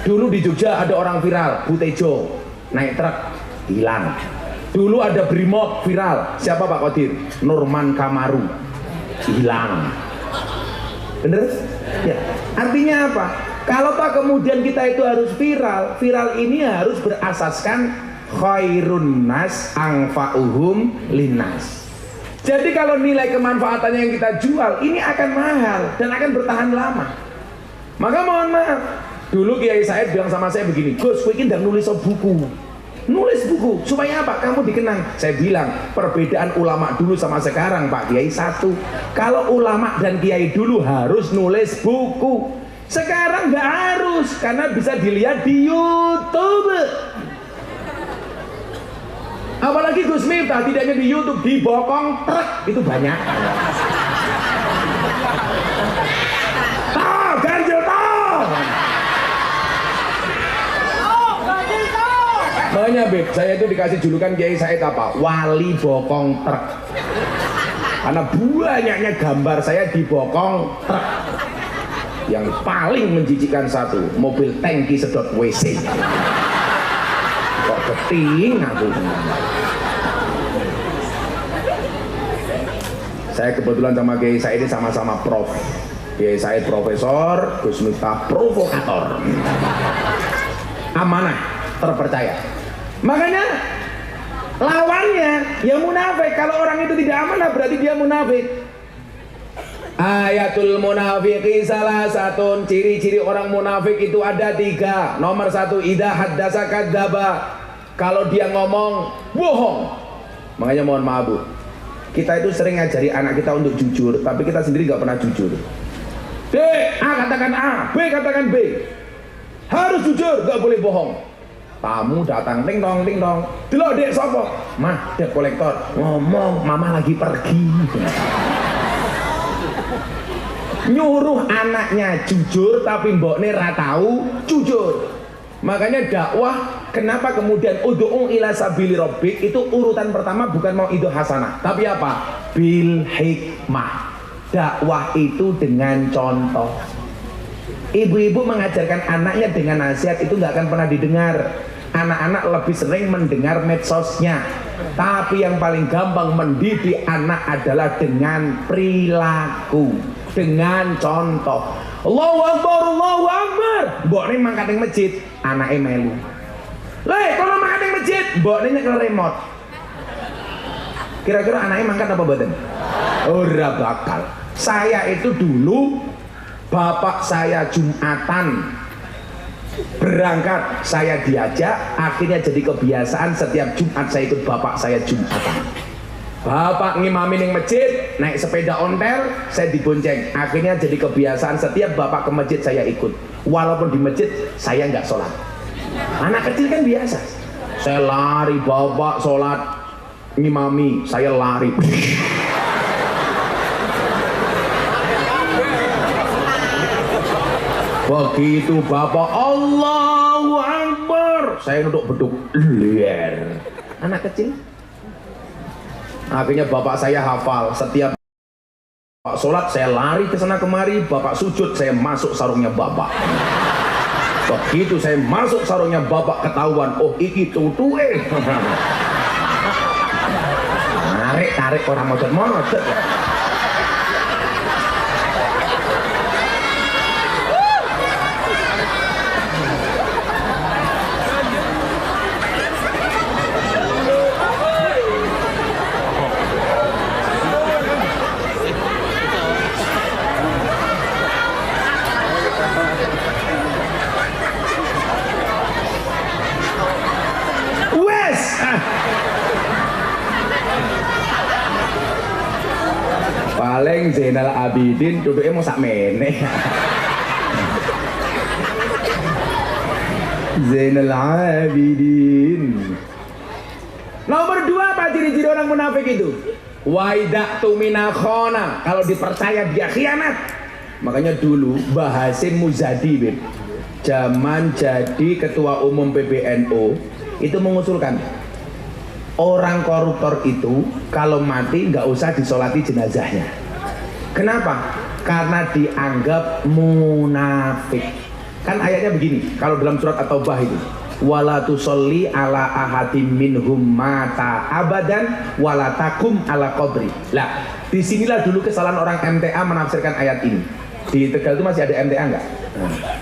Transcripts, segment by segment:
Dulu di Jogja ada orang viral, Butejo naik truk hilang. Dulu ada Brimob viral, siapa Pak Qadir? Nurman Kamaru hilang. Bener? Ya. Artinya apa? Kalau tak kemudian kita itu harus viral, viral ini harus berasaskan khairun nas anfa'uhum linnas. Jadi kalau nilai kemanfaatannya yang kita jual ini akan mahal dan akan bertahan lama. Maka mohon maaf, dulu Kiai Said bilang sama saya begini, Gus, kowe iki ndang nulis buku. Nulis buku supaya apa? Kamu dikenang. Saya bilang perbedaan ulama dulu sama sekarang Pak Kiai satu. Kalau ulama dan kiai dulu harus nulis buku, sekarang nggak harus karena bisa dilihat di YouTube. Apalagi Gus Miftah tidak hanya di YouTube, di bokong truk itu banyak. Toh, ganjil toh. Banyak Beb, saya itu dikasih julukan Kiai Said apa? Wali bokong truk. Karena banyaknya gambar saya di bokong truk. Yang paling menjijikkan satu, mobil tangki sedot WC. Kok keting aku. Saya kebetulan sama Kiai Said ini sama-sama prof. Kiai Said profesor, Gus Miftah provokator. Amanah, terpercaya. Makanya lawannya ya munafik. Kalau orang itu tidak amanah berarti dia munafik. Ayatul munafiqi salah satu ciri-ciri orang munafik itu ada 3. Nomor 1, idza haddasa kadzdzaba. Kalau dia ngomong bohong. Makanya mohon maaf Bu, kita itu sering ngajari anak kita untuk jujur, tapi kita sendiri nggak pernah jujur. D, A katakan A, B katakan B. Harus jujur, nggak boleh bohong. Tamu datang, ting dong, ting dong. Delok Dek sapa? Mah, Dek kolektor. Ngomong, mama lagi pergi. Nyuruh anaknya jujur tapi mbokne ra tahu jujur. Makanya dakwah, kenapa kemudian ud'u ila sabili rabbik itu urutan pertama bukan mau itu hasanah, tapi apa? Bil hikmah. Dakwah itu dengan contoh. Ibu-ibu mengajarkan anaknya dengan nasihat itu nggak akan pernah didengar. Anak-anak lebih sering mendengar medsosnya. Tapi yang paling gampang mendidik anak adalah dengan perilaku, dengan contoh. Allahu Akbar, Allahu Akbar. Mbokne mangkat ning masjid, anake melu. Le, kono mangkat ning masjid, mbokne nyekel remote. Kira-kira anaknya mangkat apa mboten? Ora bakal. Saya itu dulu bapak saya Jumatan berangkat, saya diajak, akhirnya jadi kebiasaan setiap Jumat saya ikut bapak saya Jumatan. Bapak ngimamin yang masjid, naik sepeda ontel, saya dibonceng. Akhirnya jadi kebiasaan setiap bapak ke masjid saya ikut. Walaupun di masjid saya nggak sholat. Anak kecil kan biasa. Saya lari, bapak sholat ngimami, saya lari. Begitu bapak Allahu Akbar, saya duduk beduk liar. Anak kecil. Akhirnya bapak saya hafal, setiap bapak sholat saya lari ke sana kemari, bapak sujud saya masuk sarungnya bapak. Begitu saya masuk sarungnya bapak ketahuan, oh iki tutuke. Tarik orang model. Paling Zainal Abidin duduknya mau sak meneh. Zainal Abidin. Nomor 2 apa ciri-ciri orang munafik itu? Waida'tu minakhona, kalau dipercaya dia khianat. Makanya dulu Mbah Hasim Muzadi Beb, zaman jadi ketua umum PBNU itu mengusulkan orang koruptor itu kalau mati nggak usah disolati jenazahnya. Kenapa? Karena dianggap munafik. Kan ayatnya begini, kalau dalam surat At-Taubah itu, wala tusolli ala ahadim minhum mata abadan wala takum ala qabri. Lah, disinilah dulu kesalahan orang MTA menafsirkan ayat ini. Di Tegal itu masih ada MTA enggak?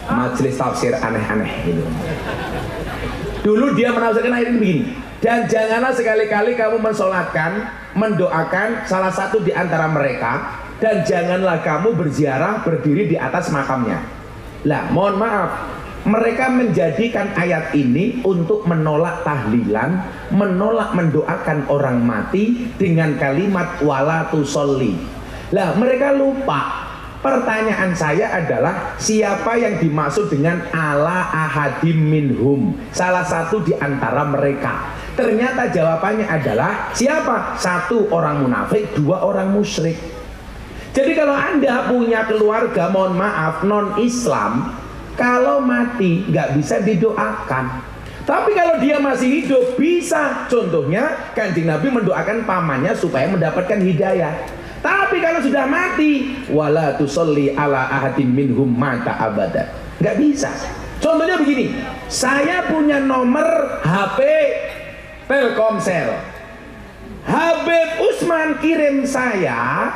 Majelis tafsir aneh-aneh gitu. Dulu dia menafsirkan ayat ini begini, dan janganlah sekali-kali kamu mensolatkan, mendoakan salah satu di antara mereka, dan janganlah kamu berziarah berdiri di atas makamnya. Lah, mohon maaf, mereka menjadikan ayat ini untuk menolak tahlilan, menolak mendoakan orang mati dengan kalimat wala tusolli. Lah, mereka lupa. Pertanyaan saya adalah, siapa yang dimaksud dengan ala ahadim minhum, salah satu di antara mereka? Ternyata jawabannya adalah siapa? Satu orang munafik, dua orang musyrik. Jadi kalau Anda punya keluarga, mohon maaf, non-Islam, kalau mati nggak bisa didoakan. Tapi kalau dia masih hidup bisa. Contohnya Kanjeng Nabi mendoakan pamannya supaya mendapatkan hidayah. Tapi kalau sudah mati, wala tusolli ala ahadim minhum mata abada, nggak bisa. Contohnya begini, saya punya nomor HP Telkomsel, Habib Usman kirim saya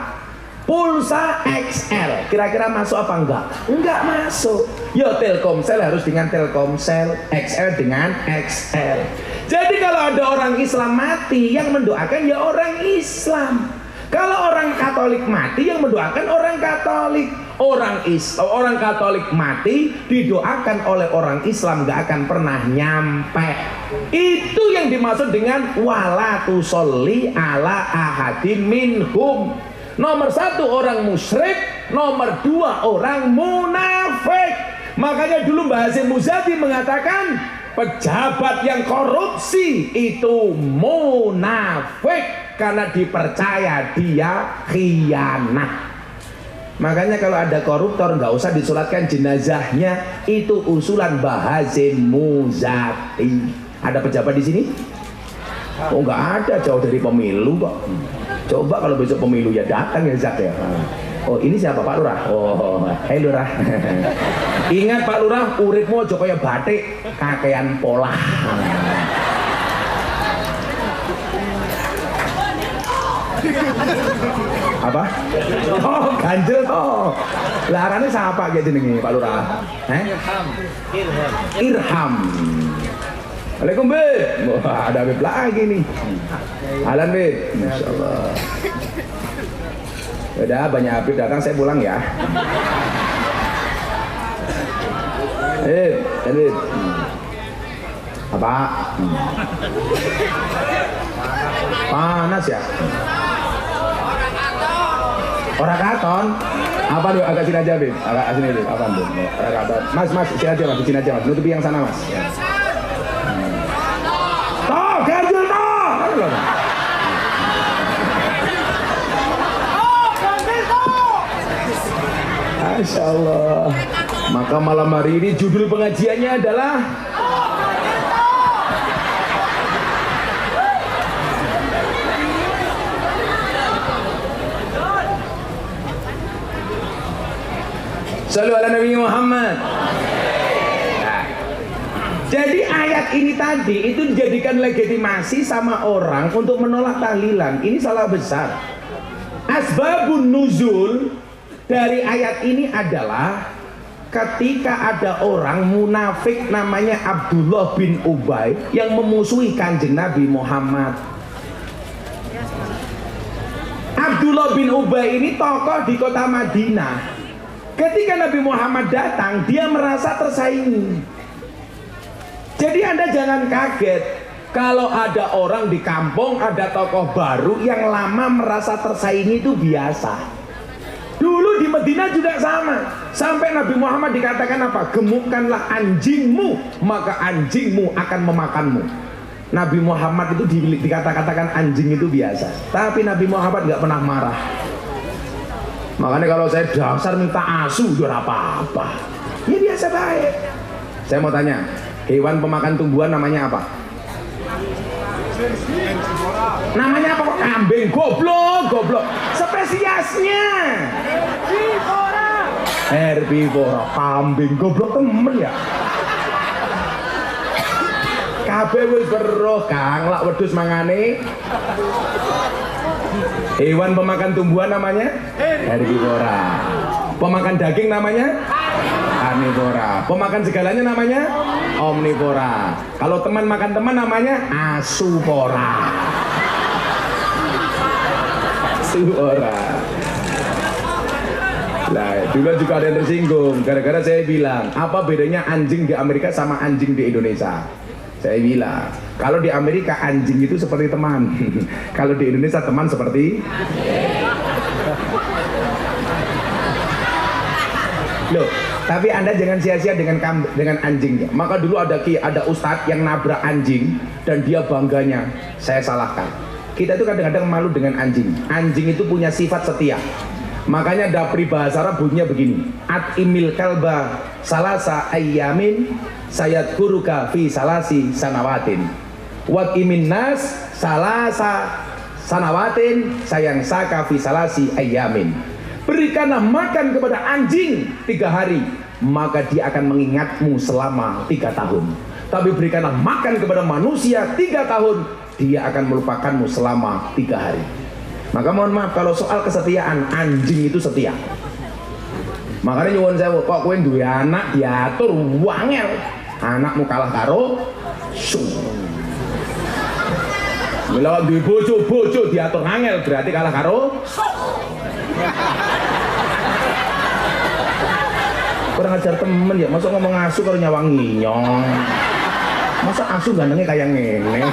pulsa XL, kira-kira masuk apa enggak? Enggak masuk. Ya Telkomsel harus dengan Telkomsel, XL dengan XL. Jadi kalau ada orang Islam mati, yang mendoakan ya orang Islam. Kalau orang Katolik mati, yang mendoakan orang Katolik. Orang Katolik mati didoakan oleh orang Islam, gak akan pernah nyampe. Itu yang dimaksud dengan wala tusolli ala ahadim minhum. Nomor satu orang musyrik, nomor dua orang munafik. Makanya dulu Mbah Hasyim Muzadi mengatakan pejabat yang korupsi itu munafik, karena dipercaya dia khianat. Makanya kalau ada koruptor nggak usah disolatkan jenazahnya, itu usulan Mbah Hasyim Muzadi. Ada pejabat di sini? Oh nggak ada, jauh dari pemilu kok. Coba kalau besok pemilu ya datang ya Zak ya. Oh ini siapa, Pak Lurah? Oh, hai Lurah. Ingat Pak Lurah, uripmu aja kaya batik, kakean pola. Apa? Oh ganjel toh. Larane siapa gitu nih Pak Lurah? Irham. Waalaikumsalam Beb. Wah, ada Beb lagi nih. Alan Beb. Masya Allah. Udah banyak Habib datang, saya pulang ya. Habib. Apa? Panas ya? Orang katon. Apa lu agak sini aja Beb? Agak sini dulu. Apa Beb? Orang katon. Mas, sini aja Mas, sini aja Mas. Nutupi yang sana Mas. Ya. Toh, ganjil toh. Masya Allah. Maka malam hari ini judul pengajiannya adalah Shallu ala Nabi Muhammad. Nah, jadi ayat ini tadi itu dijadikan legitimasi sama orang untuk menolak tahlilan. Ini salah besar. Asbabun nuzul dari ayat ini adalah ketika ada orang munafik namanya Abdullah bin Ubay yang memusuhi Kanjeng Nabi Muhammad. Abdullah bin Ubay ini tokoh di kota Madinah. Ketika Nabi Muhammad datang, dia merasa tersaingi. Jadi Anda jangan kaget kalau ada orang di kampung, ada tokoh baru yang lama merasa tersaingi, itu biasa. Dulu di Madinah juga sama. Sampai Nabi Muhammad dikatakan apa? Gemukkanlah anjingmu, maka anjingmu akan memakanmu. Nabi Muhammad itu dikatakan anjing itu biasa. Tapi Nabi Muhammad nggak pernah marah. Makanya kalau saya dasar minta asu jual apa-apa, ya biasa baik. Saya mau tanya, hewan pemakan tumbuhan namanya apa? Namanya apa kok? Kambing. Goblok. Spesiesnya herbivora, kambing goblok temen ya. Kabeh wis weruh Kang, lak wedhus mangane. Hewan pemakan tumbuhan namanya herbivora. Pemakan daging namanya karnivora. Pemakan segalanya namanya omnivora. Kalau teman makan teman namanya asuvora. Asuvora. Nah, dulu juga ada yang tersinggung gara-gara saya bilang, apa bedanya anjing di Amerika sama anjing di Indonesia? Saya bilang, kalau di Amerika anjing itu seperti teman. Kalau di Indonesia teman seperti loh, tapi Anda jangan sia-sia dengan anjingnya. Maka dulu ada ustadz yang nabrak anjing dan dia bangganya, saya salahkan. Kita itu kadang-kadang malu dengan anjing. Anjing itu punya sifat setia. Makanya ada peribahasa Arab bunyinya begini, at-imil kalba salasa ayyamin sayat guruka fi salasi sanawatin wat imin nas salasa sanawatin sayang saka fi salasi ayyamin. Berikanlah makan kepada anjing 3 hari, maka dia akan mengingatmu selama 3 tahun. Tapi berikanlah makan kepada manusia 3 tahun, dia akan melupakanmu selama 3 hari. Maka mohon maaf kalau soal kesetiaan, anjing itu setia. Makanya nyuwun sewu, kok kowe duwe anak diatur wangel, anakmu kalah karo Mila duwe bojo diatur angel berarti kalah karo kurang ajar temen ya, masa ngomong asu kalau nyawang nginyong, masa asu gandengnya kayak ngene.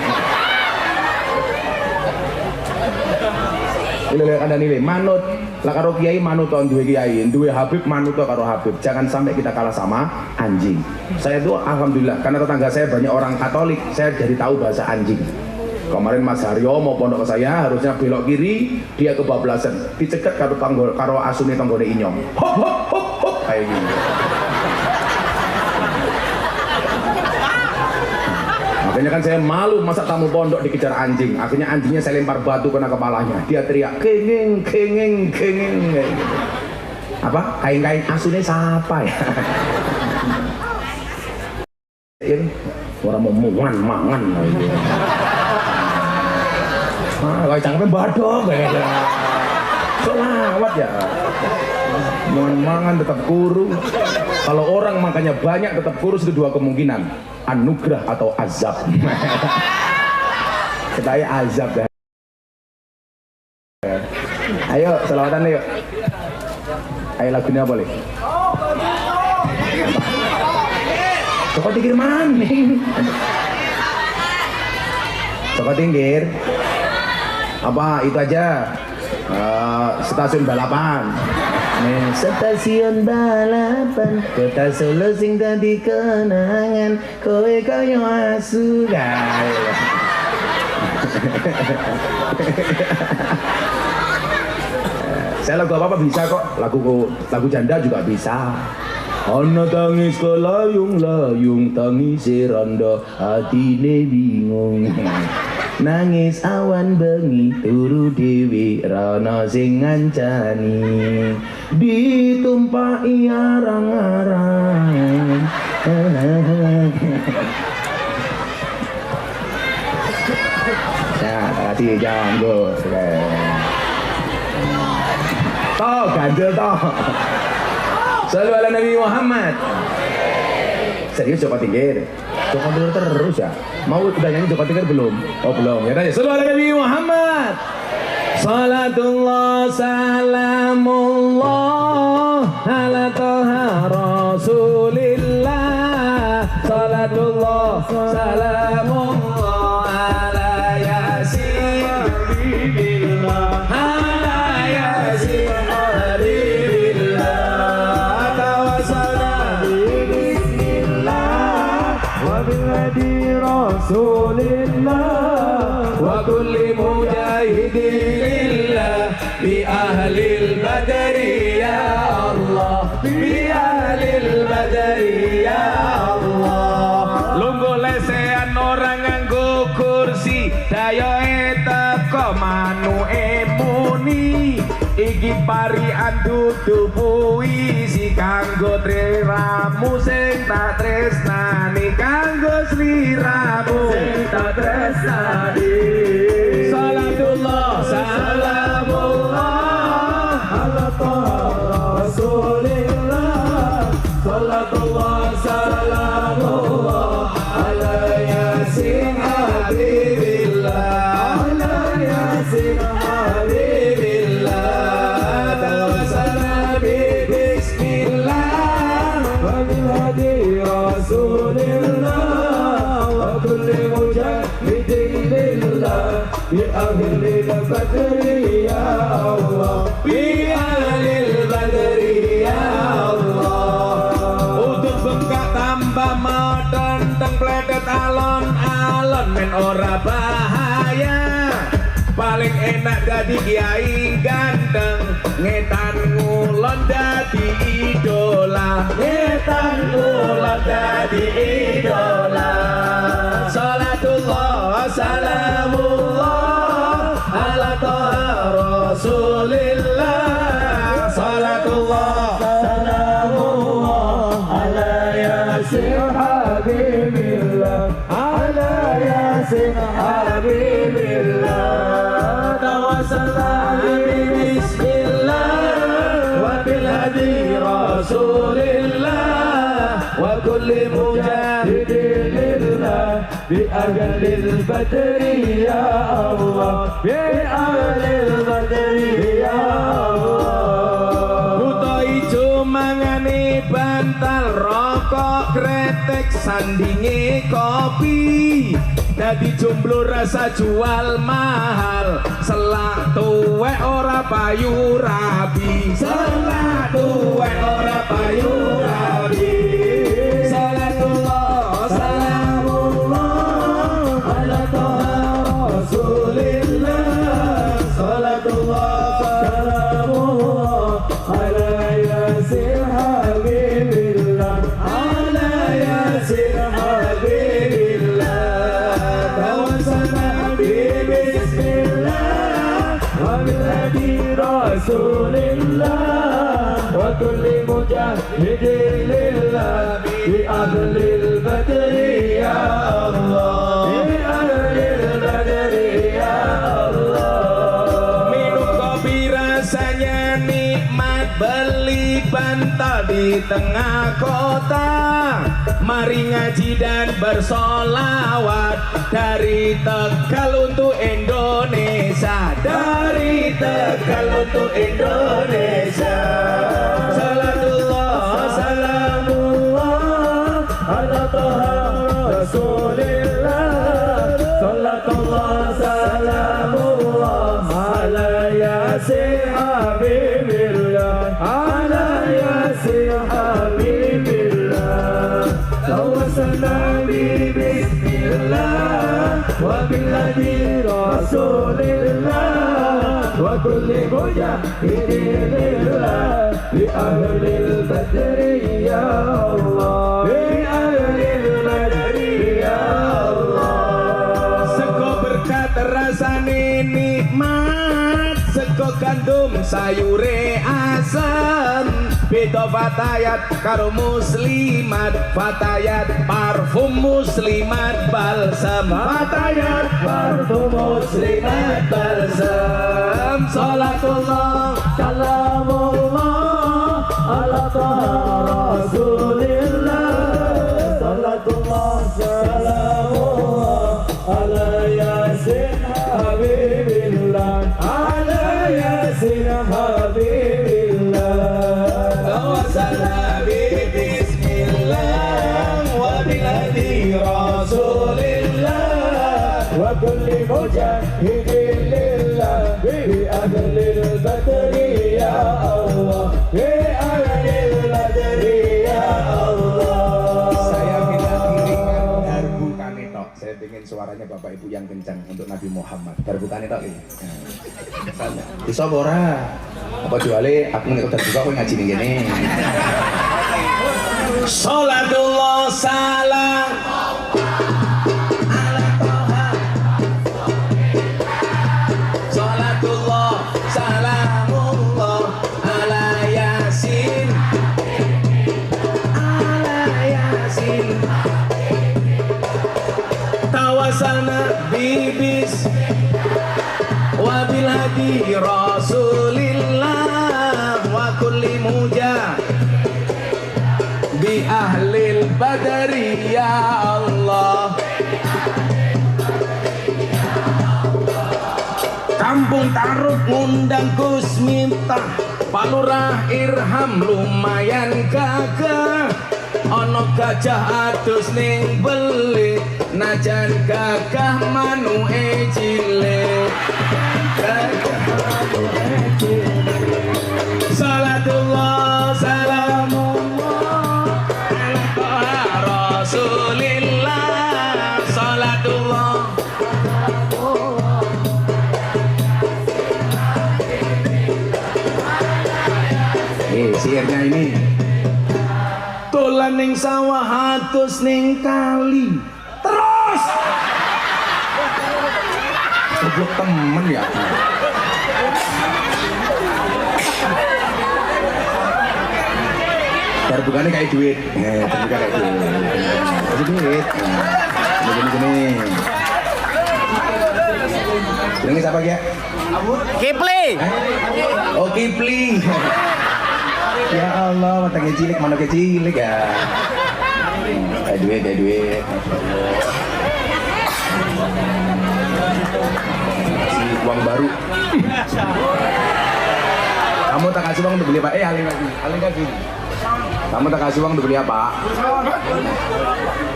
Lihat ada nilai manut lah karo kiai, manut on duwe kiai, duwe Habib manut karo Habib. Jangan sampai kita kalah sama anjing. Saya tuh alhamdulillah karena tetangga saya banyak orang Katolik, saya jadi tahu bahasa anjing. Kemarin Mas Haryo mau pondok ke saya, harusnya belok kiri, dia kebablasan, dicegat karo asune tanggone inyong. Hop hop hop hop kayak gini. Makanya kan saya malu masa tamu pondok dikejar anjing. Akhirnya anjingnya saya lempar batu kena kepalanya. Dia teriak kengeng kengeng kengeng. Apa? Kain-kain asune siapa ya? Ini orang mau mangan. Kalau cangkeme badok kayaknya. Selawat ya. Mangan tetap kurus. Kalau orang makannya banyak tetap kurus, itu 2 kemungkinan, anugerah atau azab. Katanya azab ya. Ayo selawatan yuk. Ayo lagunya boleh. Coba tinggi maning. Coba tinggi. Apa itu aja? Stasiun balapan. Stasiun balapan kota Solo sing dadi kenangan kowe kaya asu gawe. Saya lagu apa bisa kok, lagu janda juga bisa. Ana tangis kelayung-layung tangis rondo atine bingung. Nangis awan bengi turu dewi rana sing ngancani ditumpaki arang-arang. Nah, kasih jangan Gus. Toh ganjel toh. Sallu ala Nabi Muhammad. Serius coba tinggi. Coba dulu terus ya. Mau udah nyanyi coba tinggi belum? Oh belum. Ya tanya. Sallu ala Nabi Muhammad. Salatullah salamullah ala toha rasulillah. Salatullah salamullah ala yasin habibillah. Ala yasin habibillah. Tawassalna bismillah wa bilhadi rasulillah wa kulli mujahidillah bi ahlil badri ya Allah, bi ahlil badri ya Allah. Lungguh lesehan orang nganggo kursi dayo teko manu emuni iki parian dudu puisi kanggo triramu sing tak tresnani kanggo sliramu sing tak tresnani salatullah salamullah ala rasulillah salatullah salamullah ala yasin habibillah ala yasin habibillah tawassala bismillah wa bil hadi rasulillah wa kulli mujahidin lillah bi ahlil badri ya Allah bi ahlil badri ya Allah untuk bengkak tambah modern teng pledet alon-alon men ora bahaya paling enak dadi kiai ganteng ngetan ngulon dadi idola ngetan ngulon dadi idola salatullah salamullah ala taha rasulillah salatullah salamullah ala yasin habibillah ala yasin habibillah bismillah wa bil hadi rasulillah wa kulli mujahidin lillah bi ahlil badri ya Allah bi ahlil badri ya Allah buta ijo mangane bantal rokok kretek sandinge kopi dadi jomblo rasa jual mahal selak tuwek ora payu rabi selak tuwek ora payu rabi salatullah salamullah ala taha rasulillah salatullah salamullah ala yasin habibillah ala yasin habibillah rasulillah wa kulli mujahidin lillah bi ahlil badri ya Allah bi ahlil badri ya Allah minum kopi rasanya nikmat beli bantal di tengah kota mari ngaji dan bersolawat dari Tegal untuk Indonesia dari Tegal untuk Indonesia salatullah salamullah ala taha rasulillah salatullah salamullah ala yasin habibillah ala yasin habibillah tawassalna bismillah wa bil hadi rasulillah wa kulli mujahidin lillah bi ahlil badri ya Allah bi ahlil badri ya Allah sego berkat rasane nikmat sego gandum sayure asem beda fatayat karo muslimat fatayat parfum muslimat balsam fatayat parfum muslimat balsam salatullah salamullah ala taha rasulillah salatullah salamullah ala yasin habibillah ala yasin habibillah bismillah wa bil hadi rasulillah wa kulli mujahidin lillah bi ahlil badri ya Allah bi ahlil badri ya Allah saya minta kirimkan darbu kanetok saya ingin suaranya Bapak Ibu yang kencang untuk Nabi Muhammad darbu kanetok ini bisa ora apa juale aku nek udah buka kowe ngaji ning kene salatullah salam ala taha salatullah salamullah wasalna bibis wabil hadi rasulillah wa kulli muja bi ahlil badari ya Allah. Kampung Taruk ngundang Gus Miftah, Pak Lurah Irham lumayan gagah. Ono gajah adus ning beli, najan gagah manuke cilik. Salatullah salamullah ala Rasulillah. Salatullah. Sihirnya ini dolan ning sawah atus ning kali terus goblok temen ya. Bukannya kayak duit, terbuka kayak duit, kasih duit, gini. Bilangnya siapa ya? Kipli. Oh Kipli. Ya Allah, matanya cilik, mana kecilik ya. Kayak duit. Kasih uang baru. Kamu tak kasih uang untuk beli apa? Aling lagi. Kamu tak kasih uang untuk beli apa?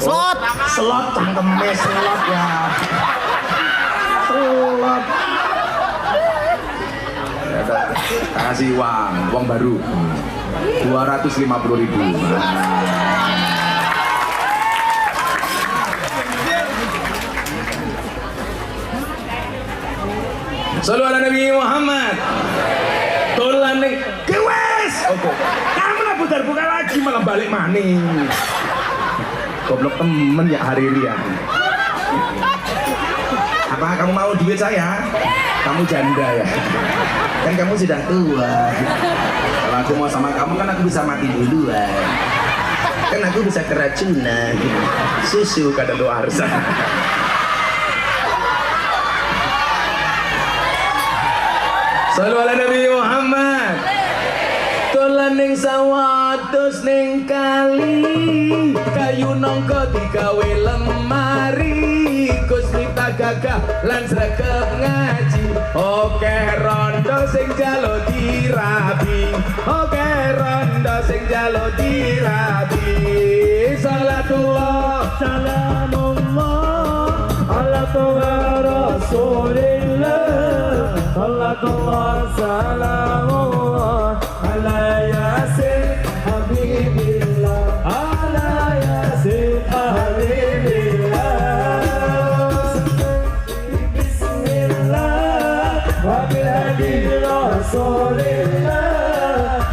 Slot, cangkemnya slot ya. Slot. Ya udah, tak kasih uang baru. 250.000. Sallu ala Nabi Muhammad. Dolan ning kewes. Oke. Kamu lah buka lagi malah balik maning. Goblok temen ya hari ini ya. Apa kamu mau duit saya? Kamu janda ya. Kan kamu sudah tua. Kalau aku mau sama kamu kan aku bisa mati duluan. Kan aku bisa keracunan. Susu kadaluarsa. Sallu ala Nabi Muhammad. Dolan ning sawah terus ning kali, kayu nongko digawe lemari. Gus Miftah gagah lan sregep ngaji. Oke rondo sing jalo dirabi. Oke rondo sing jalo dirabi. Salatullah salamullah ala Rasulillah. Salatullah salamullah ala yasin habibillah. Ala yasin habibillah. Bismillah wa bilhadi rasulillah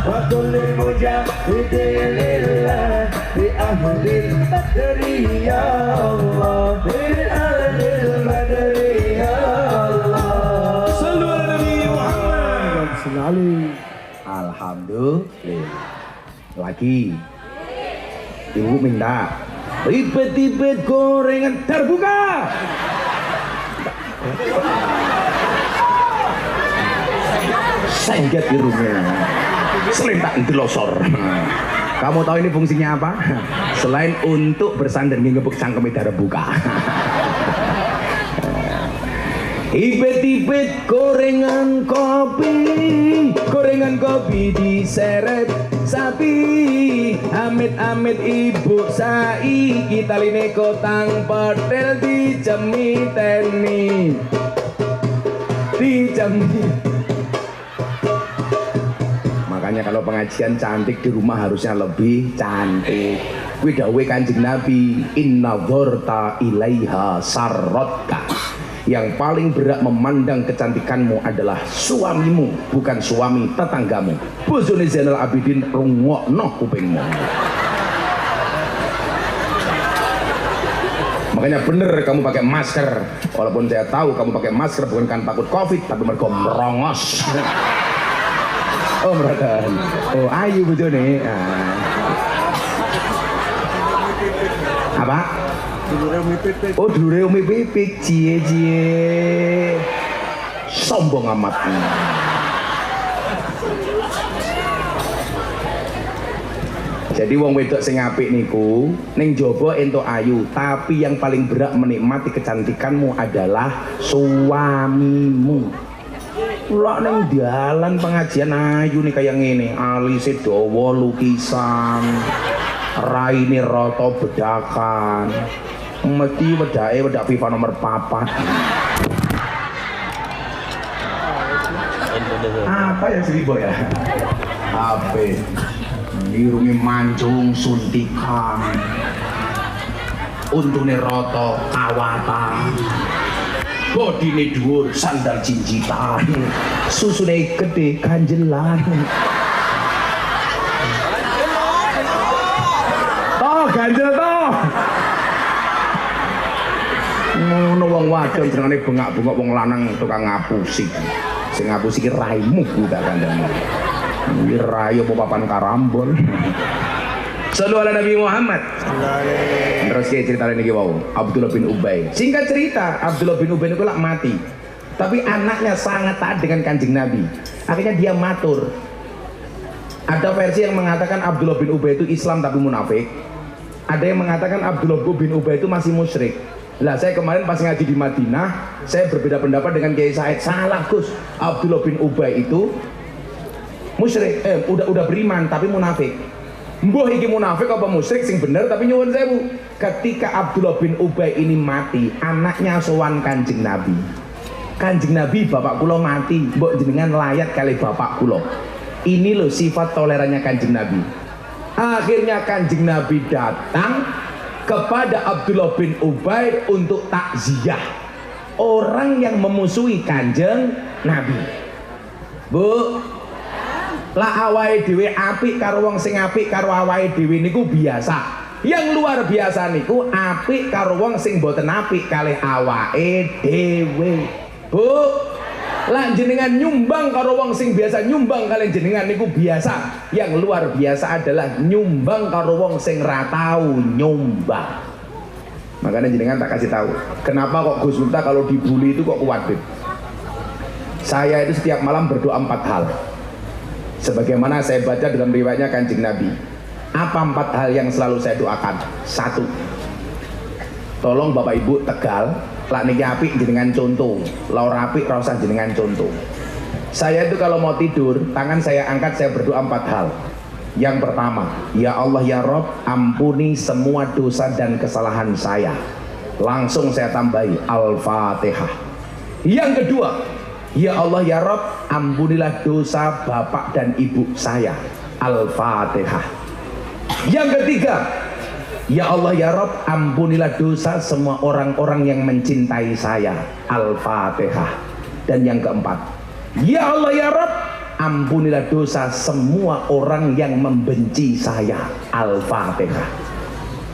wa kulli mujahidillah bi ahlil badri ya Allah. Bi ahlil badri ya Allah. Sallu ala Nabi Muhammad. Alhamdulillah. Lagi ibu minta ribet-ribet gorengan terbuka. Sengget di rumah, selintak delosor. Kamu tahu ini fungsinya apa? Selain untuk bersandar ngebuk cangkem terbuka. Ipet-ipet gorengan kopi diseret sapi. Amit-amit ibu saiki taline kotang petel dicemiteni. Makanya kalau pengajian cantik di rumah harusnya lebih cantik. Kuwi dawuhe Kanjeng Nabi, inna dzarta ilaiha sarrotka. Yang paling berat memandang kecantikanmu adalah suamimu, bukan suami tetanggamu. Bojone Zainal Abidin rungokno kupingmu. Makanya bener kamu pakai masker. Walaupun saya tahu kamu pakai masker bukan kan takut COVID, tapi mergo merongos. Oh merakan. Oh ayu bojone. Apa? Oh dulure Umi Pipik, cie. Sombong amat. Jadi wong wedok sing apik niku ning jaba entuk ayu, tapi yang paling berat menikmati kecantikanmu adalah suamimu. Lah ning dalan pengajian ayu nih kayak ngene, alise dawa lukisan, raine rata bedakan. Mesti wedake wedak FIFA nomor 4. Apa yang seribu ya? Apa? Irungi mancung suntikan, untune rata kawatan, bodine dhuwur sandal jinjitan, susune gede ganjelan. Toh ganjel toh. Ngono wong wadon jenenge bengak-bengok wong lanang tukang ngapusi. Sing ngapusi ki raimu tak kandhane. Iki rayo apa papan karambol. Sallu ala Nabi Muhammad. Terus cerita ini wau, Abdullah bin Ubay. Singkat cerita, Abdullah bin Ubay itu lak mati. Tapi anaknya sangat taat dengan Kanjeng Nabi. Akhirnya dia matur. Ada versi yang mengatakan Abdullah bin Ubay itu Islam tapi munafik. Ada yang mengatakan Abdullah bin Ubay itu masih musyrik. Lah saya kemarin pas ngaji di Madinah, saya berbeda pendapat dengan Kiai Said. Salah Gus, Abdullah bin Ubay itu musyrik, udah beriman tapi munafik. Mbah iki munafik apa musyrik sing bener, tapi nyuwun sewu. Ketika Abdullah bin Ubay ini mati, anaknya sowan Kanjeng Nabi. Kanjeng Nabi, bapak kula mati, mbok jenengan layat kali bapak kula. Ini loh sifat tolerannya Kanjeng Nabi. Akhirnya Kanjeng Nabi datang kepada Abdullah bin Ubay untuk takziah. Orang yang memusuhi Kanjeng Nabi. Bu, lah awake dhewe apik karo wong sing apik karo awake dhewe niku biasa. Yang luar biasa niku apik karo wong sing boten apik kalih awake dhewe. Bu, lah jenengan nyumbang karo wong sing biasa nyumbang kalian jenengan niku biasa. Yang luar biasa adalah nyumbang karo wong sing ra tau nyumbang. Makanya jenengan tak kasih tahu, kenapa kok Gus Miftah kalau dibully itu kok kuat? Saya itu setiap malam berdoa 4 hal. Sebagaimana saya baca dalam riwayatnya Kanjeng Nabi. Apa 4 hal yang selalu saya doakan? 1. Tolong Bapak Ibu Tegal, lak niki apik jenengan contoh, ora apik ra usah jenengan contoh. Saya itu kalau mau tidur, tangan saya angkat, saya berdoa 4 hal. Yang pertama, ya Allah ya Rob, ampuni semua dosa dan kesalahan saya. Langsung saya tambahi Al-Fatihah. Yang kedua, ya Allah ya Rob, ampunilah dosa bapak dan ibu saya. Al-Fatihah. Yang ketiga, ya Allah ya Rob, ampunilah dosa semua orang-orang yang mencintai saya. Al-Fatihah. Dan yang keempat, ya Allah ya Rob, ampunilah dosa semua orang yang membenci saya. Al-Fatihah.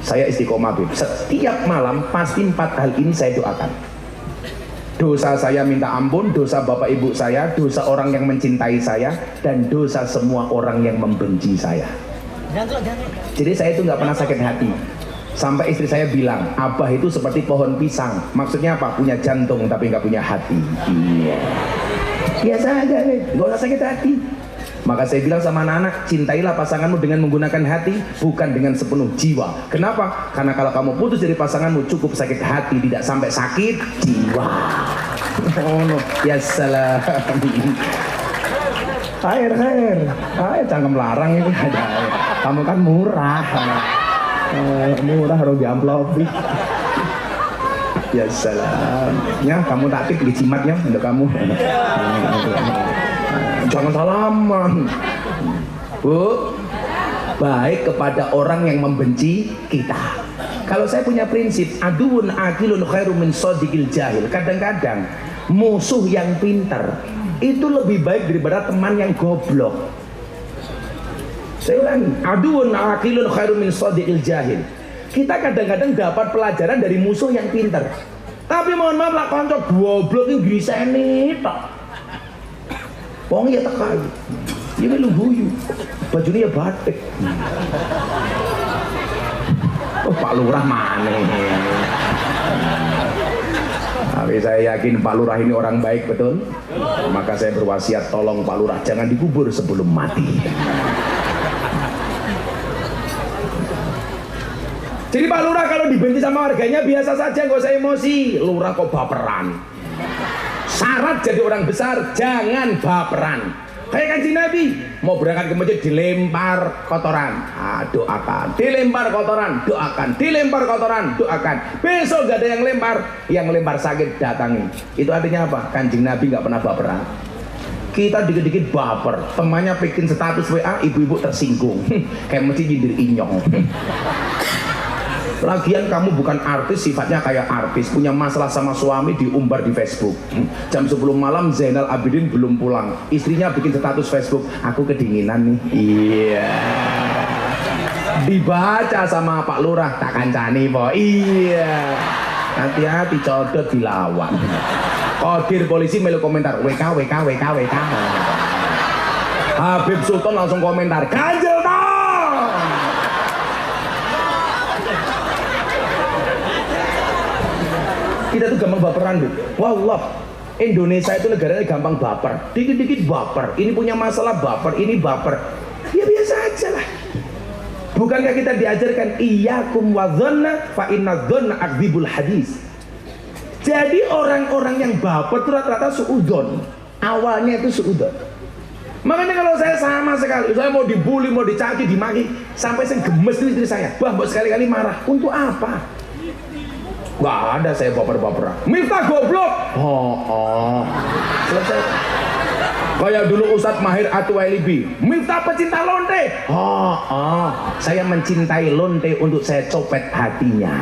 Saya istiqomah Bib. Setiap malam pasti 4 hal ini saya doakan. Dosa saya minta ampun, dosa bapak ibu saya, dosa orang yang mencintai saya, dan dosa semua orang yang membenci saya. Jadi saya itu nggak pernah sakit hati. Sampai istri saya bilang, Abah itu seperti pohon pisang. Maksudnya apa? Punya jantung tapi nggak punya hati. Iya. Biasa aja nih, nggak usah sakit hati. Maka saya bilang sama anak-anak, cintailah pasanganmu dengan menggunakan hati, bukan dengan sepenuh jiwa. Kenapa? Karena kalau kamu putus dari pasanganmu, cukup sakit hati, tidak sampai sakit jiwa. Oh no, ya salam. Air, cangkem larang itu ada. Kamu kan murah, murah harus diamplopi. Ya salam. Ya, kamu tak tip di jimatnya untuk kamu. Jangan salaman. Bu, baik kepada orang yang membenci kita. Kalau saya punya prinsip, aduun akilun khairu min sadiqil jahil. Kadang-kadang musuh yang pintar itu lebih baik daripada teman yang goblok. Saya ulangi, aduun akilun khairu min sadiqil jahil. Kita kadang-kadang dapat pelajaran dari musuh yang pintar. Tapi mohon maaf lah, kanca goblok iki griseni tok. Wong ya tekai, ya melu guyu, bajunya ya batik. Oh Pak Pak Lurah mana? Tapi saya yakin Pak Lurah ini orang baik betul. Maka saya berwasiat tolong Pak Lurah jangan dikubur sebelum mati. Jadi Pak Lurah kalau dibenci sama warganya biasa saja, nggak usah emosi. Lurah kok baperan. Syarat jadi orang besar jangan baperan. Kayak Kanjeng Nabi mau berangkat ke masjid dilempar kotoran, doakan. Dilempar kotoran, doakan. Dilempar kotoran, doakan. Besok gak ada yang lempar sakit datangi. Itu artinya apa? Kanjeng Nabi nggak pernah baperan. Kita dikit-dikit baper. Temannya bikin status WA, ibu-ibu tersinggung. Kayak mesti nyindir inyong. Lagian kamu bukan artis, sifatnya kayak artis. Punya masalah sama suami diumbar di Facebook. Jam 10 malam Zainal Abidin belum pulang. Istrinya bikin status Facebook, aku kedinginan nih. Iya. Dibaca sama Pak Lurah, tak kancani po. Iya. Hati-hati codot dilawan. Kodir polisi melu komentar, WK. Habib Sultan langsung komentar, ganjel toh. Kita tuh gampang baperan, Bu. Wallah, Indonesia itu negaranya gampang baper. Dikit-dikit baper. Ini punya masalah baper, ini baper. Ya biasa aja lah. Bukankah kita diajarkan iyyakum wadhanna fa inna dhanna akdzibul hadis. Jadi orang-orang yang baper itu rata-rata suudzon. Awalnya itu suudzon. Makanya kalau saya sama sekali, saya mau dibully, mau dicaci, dimaki, sampai saya gemes istri saya. Bah, buat sekali-kali marah. Untuk apa? Gak ada saya baper-baperan. Miftah goblok. Selesai. Kayak dulu Ustadz Mahir Atuwailibi, Miftah pecinta lonte. Saya mencintai lonte untuk saya copet hatinya.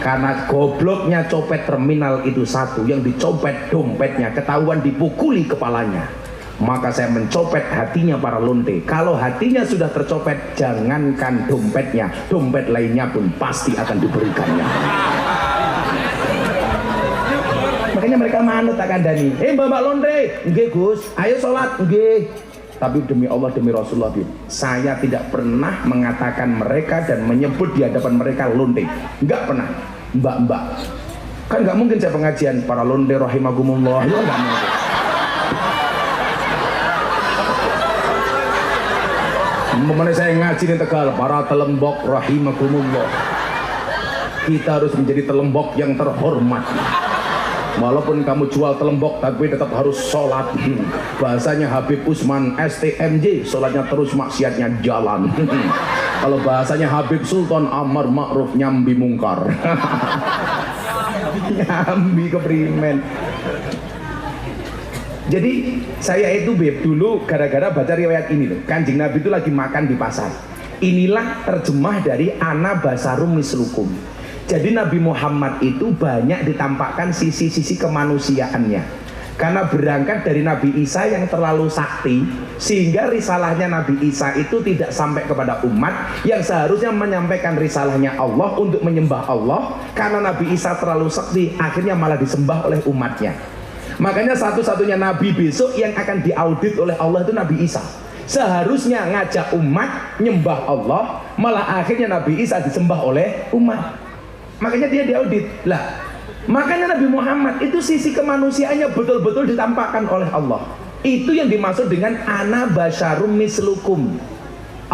Karena gobloknya copet terminal itu satu, yang dicopet dompetnya, ketahuan dipukuli kepalanya. Maka saya mencopet hatinya para lonte. Kalau hatinya sudah tercopet, jangankan dompetnya, dompet lainnya pun pasti akan diberikannya. Makanya mereka manut tak kandani. Mbak lonte, nggih Gus, ayo sholat, nggih. Tapi demi Allah, demi Rasulullah, saya tidak pernah mengatakan mereka dan menyebut di hadapan mereka lonte. Enggak pernah, mbak-mbak. Kan nggak mungkin saya pengajian para lonte rahimahumullah, ya nggak mungkin. Memang saya ngaji di Tegal, para telembok rahimakumullah. Kita harus menjadi telembok yang terhormat. Walaupun kamu jual telembok, tapi tetap harus sholat. Bahasanya Habib Usman STMJ, sholatnya terus, maksiatnya jalan. Kalau bahasanya Habib Sultan, amar ma'ruf nyambi mungkar. Nyambi keprimen. Jadi saya itu Beb dulu gara-gara baca riwayat ini loh. Kanjeng Nabi itu lagi makan di pasar. Inilah terjemah dari ana basarum mislukum. Jadi Nabi Muhammad itu banyak ditampakkan sisi-sisi kemanusiaannya. Karena berangkat dari Nabi Isa yang terlalu sakti, sehingga risalahnya Nabi Isa itu tidak sampai kepada umat yang seharusnya menyampaikan risalahnya Allah untuk menyembah Allah. Karena Nabi Isa terlalu sakti, akhirnya malah disembah oleh umatnya. Makanya satu-satunya nabi besok yang akan diaudit oleh Allah itu Nabi Isa. Seharusnya ngajak umat nyembah Allah, malah akhirnya Nabi Isa disembah oleh umat. Makanya dia diaudit. Lah, makanya Nabi Muhammad itu sisi kemanusiaannya betul-betul ditampakkan oleh Allah. Itu yang dimaksud dengan ana basyarum mislukum.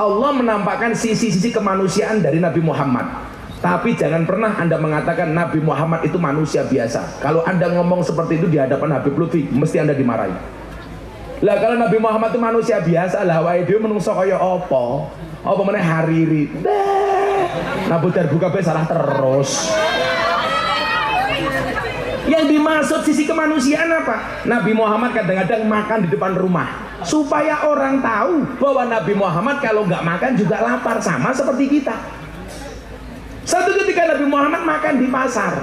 Allah menampakkan sisi-sisi kemanusiaan dari Nabi Muhammad. Tapi jangan pernah Anda mengatakan Nabi Muhammad itu manusia biasa. Kalau Anda ngomong seperti itu di hadapan Habib Lutfi, mesti Anda dimarahi. Lah kalau Nabi Muhammad itu manusia biasa, lah wae dhewe menungso kaya apa? Apa meneh Hariri. Nabi terbuka salah terus. Yang dimaksud sisi kemanusiaan apa? Nabi Muhammad kadang-kadang makan di depan rumah supaya orang tahu bahwa Nabi Muhammad kalau nggak makan juga lapar, sama seperti kita. Satu ketika Nabi Muhammad makan di pasar.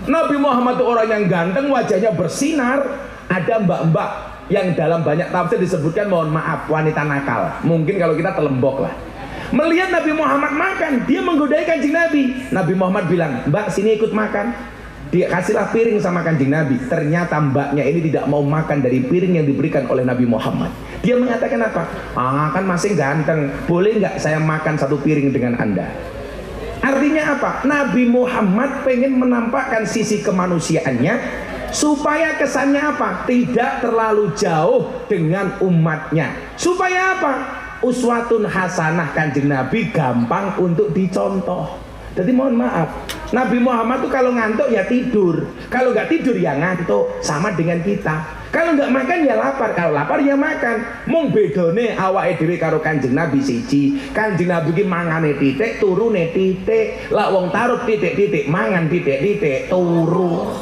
Nabi Muhammad itu orang yang ganteng, wajahnya bersinar. Ada mbak-mbak yang dalam banyak tafsir disebutkan, mohon maaf, wanita nakal. Mungkin kalau kita telembok lah. Melihat Nabi Muhammad makan, dia menggodai Kanjeng Nabi. Nabi Muhammad bilang, mbak sini ikut makan. Dia kasihlah piring sama Kanjeng Nabi. Ternyata mbaknya ini tidak mau makan dari piring yang diberikan oleh Nabi Muhammad. Dia mengatakan apa? Kan masih ganteng, boleh nggak saya makan satu piring dengan Anda? Artinya apa? Nabi Muhammad pengen menampakkan sisi kemanusiaannya supaya kesannya apa? Tidak terlalu jauh dengan umatnya. Supaya apa? Uswatun hasanah Kanjeng Nabi gampang untuk dicontoh. Jadi mohon maaf, Nabi Muhammad tuh kalau ngantuk ya tidur, kalau nggak tidur ya ngantuk, sama dengan kita. Kalau nggak makan ya lapar, kalau lapar ya makan. Mung bedone awake dhewe karo Kanjeng Nabi siji. Kanjeng Nabi ki mangane titik, turune titik. Lah wong taruh titik-titik, mangan titik-titik, turu.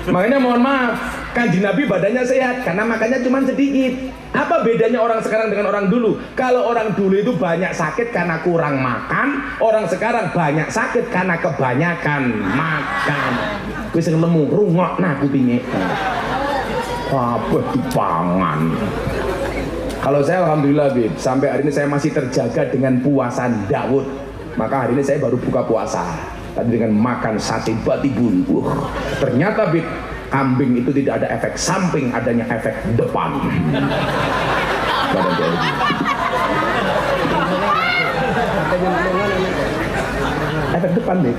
Makanya mohon maaf, Kanjeng Nabi badannya sehat karena makannya cuma sedikit. Apa bedanya orang sekarang dengan orang dulu? Kalau orang dulu itu banyak sakit karena kurang makan, orang sekarang banyak sakit karena kebanyakan makan. Wis lemu rungokna kupinge. Apa dipangan. Kalau saya alhamdulillah Bib, sampai hari ini saya masih terjaga dengan puasa Daud. Maka hari ini saya baru buka puasa. Tadi dengan makan sate batibun. Ternyata Bib, kambing itu tidak ada efek samping, adanya efek depan. Efek depan nih.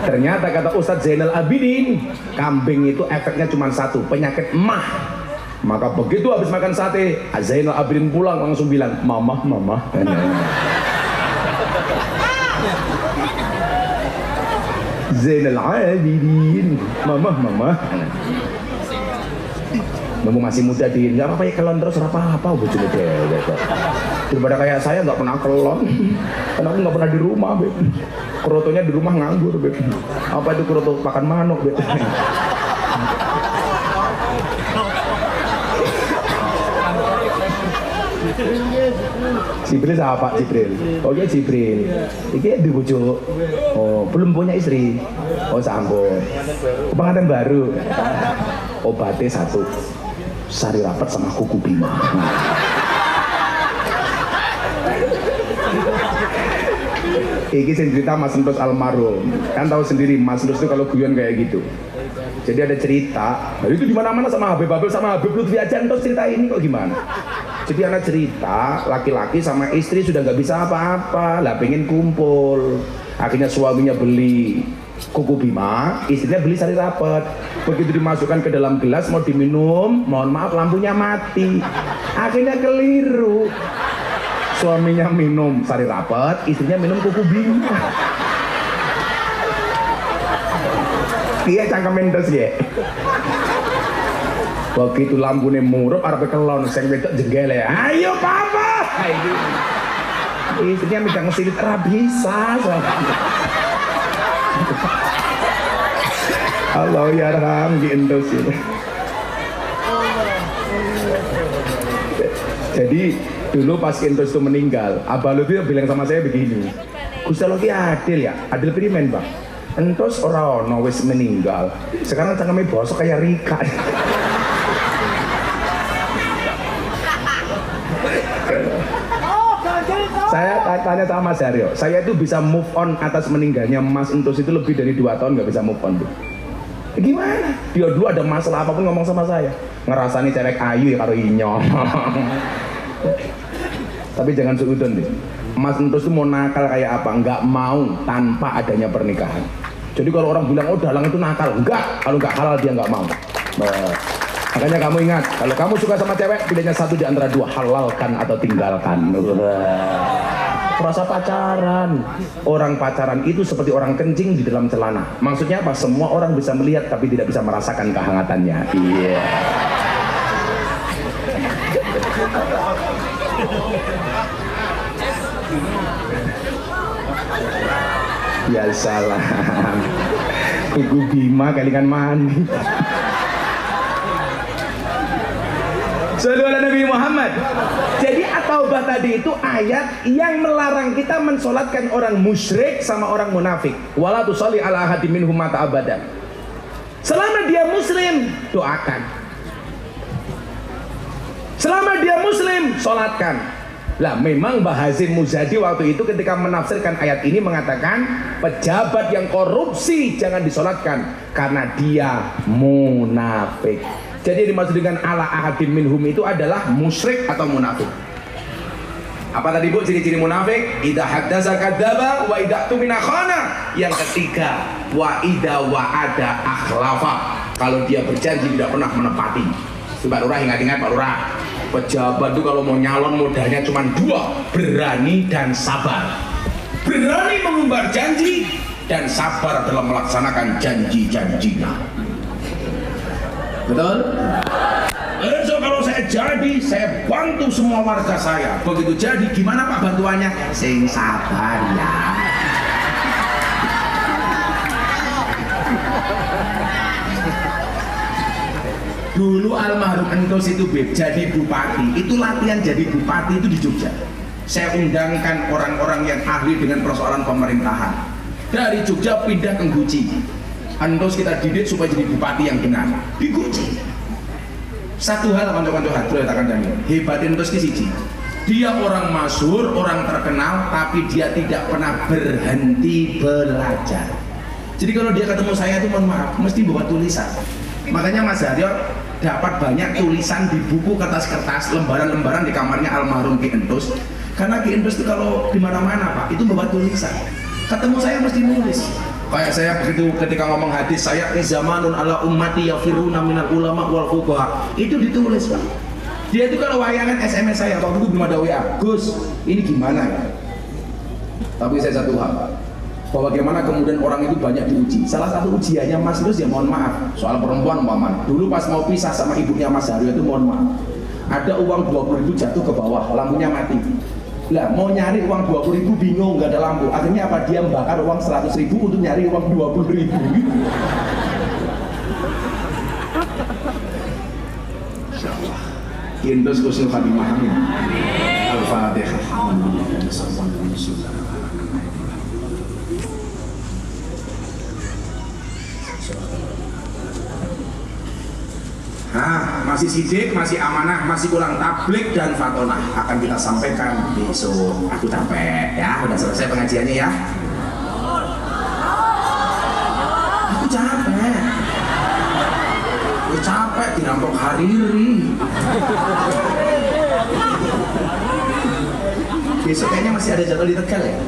Ternyata kata Ustadz Zainal Abidin, kambing itu efeknya cuma satu, penyakit emah. Maka begitu habis makan sate, Zainal Abidin pulang langsung bilang, mama. Zainal Abidin, mama. Kamu masih muda Din, nggak apa-apa ya kelon terus apa-apa bojone dewek kok. Daripada kayak saya nggak pernah kelon, karena aku nggak pernah di rumah, Beb. Kerotonya di rumah nganggur, Beb. Apa itu keroto pakan manuk, Beb? Jibril siapa Pak Jibril? Oh iya Jibril. Iki di bojo. Oh, belum punya istri. Oh sampun. Pengantin baru. Obatnya satu. Sari rapat sama kuku bima. Iki cerita Mas Entos almarhum. Kan tahu sendiri Mas Entos itu kalau guyon kayak gitu. Jadi ada cerita, nah itu di mana-mana sama Habib sama Habib Lutfi aja Entos cerita ini kok gimana? Jadi anak cerita, laki-laki sama istri sudah nggak bisa apa-apa, lah pengen kumpul. Akhirnya suaminya beli kuku bima, istrinya beli sari rapet. Begitu dimasukkan ke dalam gelas mau diminum, mohon maaf lampunya mati. Akhirnya keliru. Suaminya minum sari rapet, istrinya minum kuku bima. Iya cangkemen terus ya. Begitu lampunya murup arep kelon sing wedok jenggele. Ayo papa. Istrinya megang silit ra bisa. Allah ya raham gendus ini. Jadi dulu pas Entos itu meninggal, Abah Lutfi bilang sama saya begini, Gusti Allah ki adil ya, adil primen Bang. Entos ora ono wis meninggal. Sekarang cangkeme bosok kayak Rika. Saya tanya sama Mas Aryo, saya itu bisa move on atas meninggalnya Mas Entos itu lebih dari 2 tahun nggak bisa move on tuh. Gimana? Dia dulu ada masalah apapun ngomong sama saya. Ngerasani cewek ayu ya karo inyo. Tapi jangan seudon deh. Mas Entos itu mau nakal kayak apa? Nggak mau tanpa adanya pernikahan. Jadi kalau orang bilang oh dalang itu nakal, enggak. Kalau nggak halal dia nggak mau. Makanya kamu ingat, kalau kamu suka sama cewek, pilihnya satu di antara 2, halalkan atau tinggalkan. Rasa pacaran, orang pacaran itu seperti orang kencing di dalam celana. Maksudnya apa? Semua orang bisa melihat tapi tidak bisa merasakan kehangatannya. Iya. Ya salah. Kuku bima kalian mandi. Sallallahu ala Nabi Muhammad. Jadi at-taubah tadi itu ayat yang melarang kita mensolatkan orang musyrik sama orang munafik. Wala tusalli ala ahadin minhum mata abadan. Selama dia muslim, doakan. Selama dia muslim, solatkan. Lah memang Mbah Hazim Muzadi waktu itu ketika menafsirkan ayat ini mengatakan pejabat yang korupsi jangan disolatkan karena dia munafik. Jadi yang dimaksud dengan ala ahadim minhum itu adalah musyrik atau munafik. Apa tadi Bu ciri-ciri munafik? Idza haddasa kadzdzaba wa idza tumina khana. Yang ketiga, wa idza wa'ada akhlafa. Kalau dia berjanji tidak pernah menepati. Pak Lurah ingat-ingat Pak Lurah. Pejabat itu kalau mau nyalon modalnya cuma dua, berani dan sabar. Berani mengumbar janji dan sabar dalam melaksanakan janji-janjinya. Betul? So kalau saya jadi, saya bantu semua warga saya. Begitu jadi, gimana Pak bantuannya? Sing sabar ya. Dulu almarhum Entus itu jadi bupati, itu latihan jadi bupati itu di Jogja. Saya undangkan orang-orang yang ahli dengan persoalan pemerintahan. Dari Jogja pindah ke Guci. Entus kita didik supaya jadi bupati yang benar di Guci. Satu hal kanca-kanca hati katakan tadi, hebat Entus ki siji. Dia orang masyhur, orang terkenal, tapi dia tidak pernah berhenti belajar. Jadi kalau dia ketemu saya itu mohon maaf, mesti bawa tulisan. Makanya Mas Haryo dapat banyak tulisan di buku kertas-kertas, lembaran-lembaran di kamarnya almarhum Ki Entus. Karena Ki Entus itu kalau di mana-mana Pak, itu bawa tulisan. Ketemu saya mesti nulis. Kayak saya begitu ketika ngomong hadis, saya zamanun ala ummati yafiruna minal ulama wal fuqaha. Itu ditulis Pak. Dia itu kalau wayangan SMS saya, waktu itu belum ada WA. Gus, ini gimana ya? Tapi saya satu hal, bahwa bagaimana kemudian orang itu banyak diuji. Salah satu ujiannya Mas Lus ya mohon maaf, soal perempuan umpama. Dulu pas mau pisah sama ibunya Mas Haryo itu mohon maaf. Ada uang 20.000 jatuh ke bawah, lampunya mati. Lah mau nyari uang 20.000 bingung, nggak ada lampu. Akhirnya apa? Dia membakar uang 100.000 untuk nyari uang 20.000. Insyaallah. Kindos kusnul khatimah. Amin. Al-Fatihah. Nah, masih sidik, masih amanah, masih kurang tablik dan fatonah akan kita sampaikan besok. Aku capek ya, udah selesai pengajiannya ya. Aku capek. Aku capek dirampok Hariri. Besok kayaknya masih ada jadwal di Tegal ya?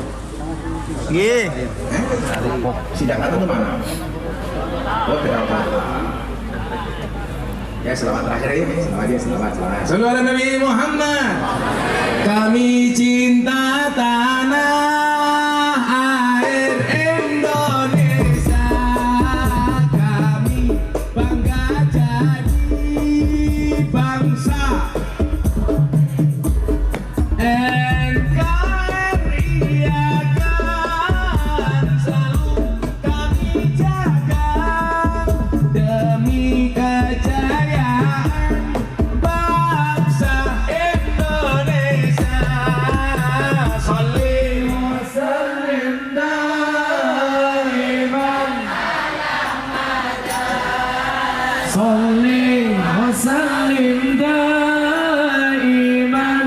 Iya. Sidang atau mana? Oh, berapa? Ya selamat terakhir ya, selamat. Sallu ala Nabi Muhammad. Kami cinta tanah air Indonesia, kami bangga jadi bangsa NKRI akan selalu kami jaga demi kejayaan bangsa Indonesia. Sholli wa sallim daiman, sholli wa sallim daiman,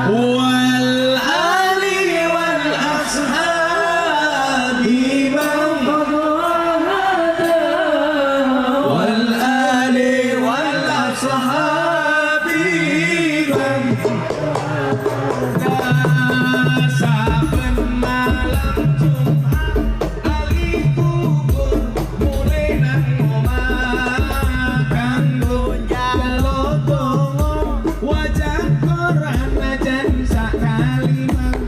wal ali wal ashabi wal ali wal ashabi saben malam Jumat ali kubur mulai nang omah kanggo njaluk donga wajah Quran najan sak kalimat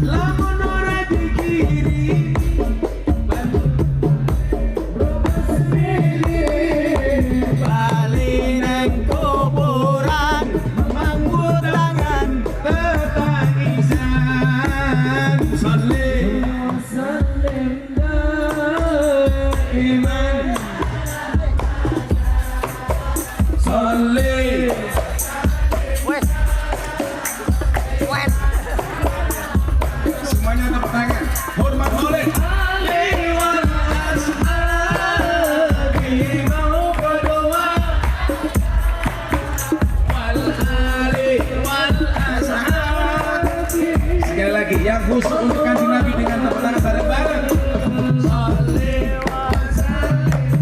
lamun ora dikirimi bali nang kuburan mangku tangan tetangisan. Sholli wa sallim daiman, sholli semuanya tepuk tangan. Hormat Maulid. Ali wal ashabi mau berdoa, wal ali wal ashabi. Sekali lagi yang khusus untuk kanjeng Nabi dengan tepuk tangan bareng-bareng. Sholli wa sallim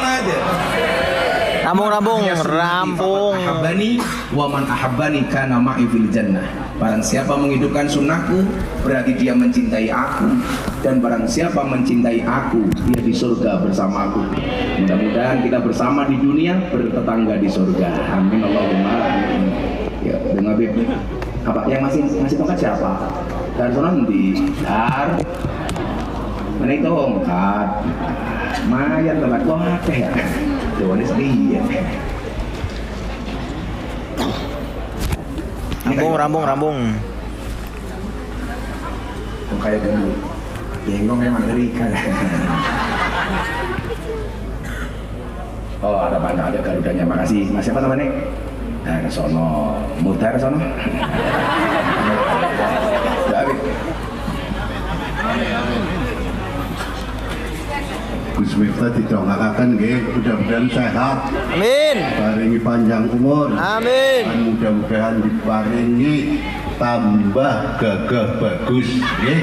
aja. Rampung, Ahabbani wa man ahabbani kana ma'i fil jannah. Barang siapa menghidupkan sunnahku berarti dia mencintai aku, dan barang siapa mencintai aku dia di surga bersama aku. Mudah-mudahan kita bersama di dunia, bertetangga di surga. Amin Allahumma amin. Ya, dengan Habib. Apa yang masih tongkat siapa? Dar sono ndi? Dar. Mana itu tongkat? Mayan tongkat kok akeh ya. Dewane sedih. Rambung. Kayak dulu. Yenggong memang Amerika. Oh, ada banyak, ada garudanya. Makasih. Mas siapa namanya? Dari sono, mutar sono. David. Gus Miftah didongakaken nggih, mudah-mudahan sehat. Amin. Paringi panjang umur. Amin. Dan mudah-mudahan diparingi tambah gagah bagus nggih.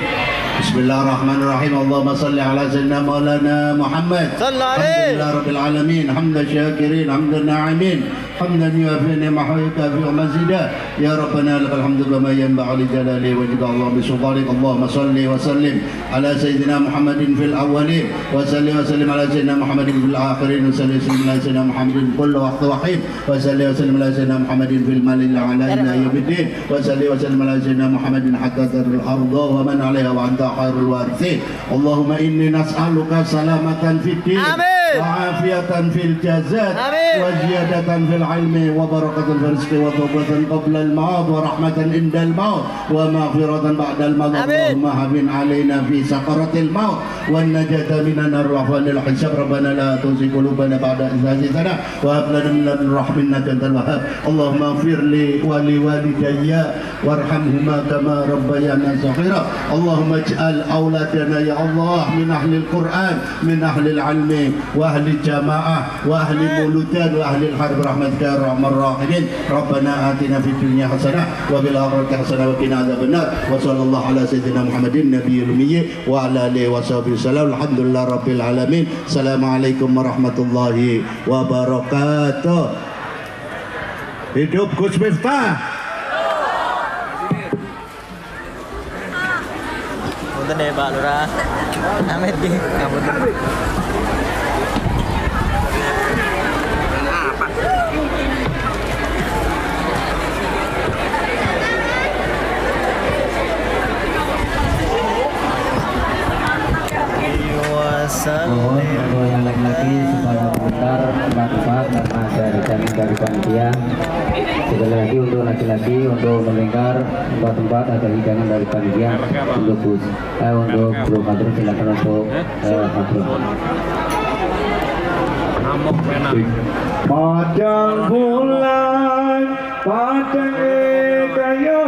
Bismillahirrahmanirrahim. Allahumma shalli ala sayyidina maulana Muhammad. Sallallahu alaihi. Alhamdulillah rabbil alamin, hamdan syakirin, hamdan na'imin, hamdan yuafi ni'mahika fi mazida. Ya Rabbana lakal hamdu kama yanbaghi li jalali wajhika Allah bi sultanik. Allahumma shalli wa sallim ala sayyidina Muhammadin fil awwalin wa salli wa sallim ala sayyidina Muhammadin fil akhirin wa salli wa sallim ala sayyidina Muhammadin kullu waqti wahid wa salli wa sallim ala sayyidina Muhammadin fil malil a'la ila yaumiddin wa salli wa sallim ala sayyidina Muhammadin hatta taril arda wa man 'alaiha wa anta khairul warithin. Allahumma inni nas'aluka salamatan fid din wa afiyatan fil jazat wa ziyadatan fil ilmi wa barakatan fil rizqi wa tawbatan qabla al maut wa rahmatan inda al maut wa maghfiratan ba'da al maut. Allahumma habin alaina fi sakaratil maut wa najata minan nar wa fanil hisab. Rabbana la tuzigh qulubana ba'da idh hadaytana wa hab lana min ladunka rahmatan innaka antal wahhab. Allahumma ighfir li wa li walidayya warhamhuma kama rabbayana saghira. Allahumma ij'al auladana ya Allah min ahli al-Quran, min ahli al-ilmi wa ahli al-jamaah wa ahli muludan wa ahli al-harb rahmatika ya arhamar rahimin. Rabbana atina fid dunya hasanah wa bil akhirati hasanah wa qina adzabannar. Wa sallallahu ala sayyidina Muhammadin nabiyil ummi wa ala alihi wa sahbihi wasallam. Alhamdulillah rabbil alamin. Assalamualaikum warahmatullahi wabarakatuh. Hidup Gus Miftah. Punten deh Pak Lurah. Amit nggih. Ngapunten. Mohon untuk yang laki-laki supaya bentar tempat karena ada rencana dari panitia. Sekali lagi untuk laki-laki untuk melingkar tempat ada hidangan dari panitia untuk Bro Kadrun, silakan untuk Kadrun. Padang bulan, padang kayu